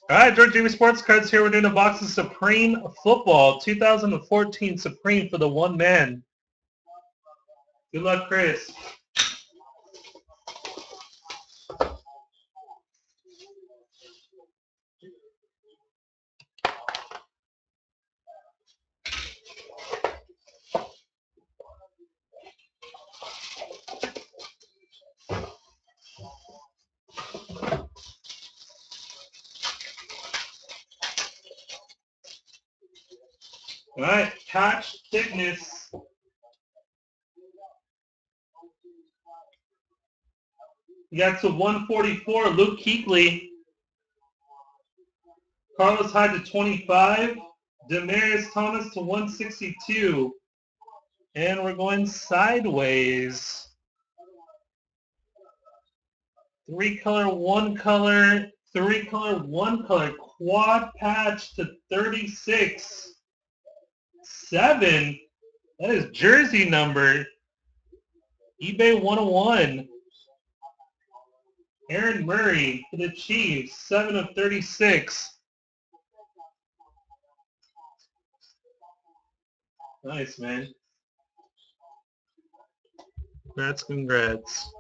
All right, George Jamie Sports Cards here. We're doing a box of Supreme Football, 2014 Supreme for the one man. Good luck, Chris. All right, patch thickness. You got to 144, Luke Kuechly. Carlos Hyde to 25. Demarius Thomas to 162. And we're going sideways. 3-color, 1-color, 3-color, 1-color. Quad patch to 36. 7. That is jersey number. eBay 101. Aaron Murray for the Chiefs. 7 of 36. Nice, man. Congrats.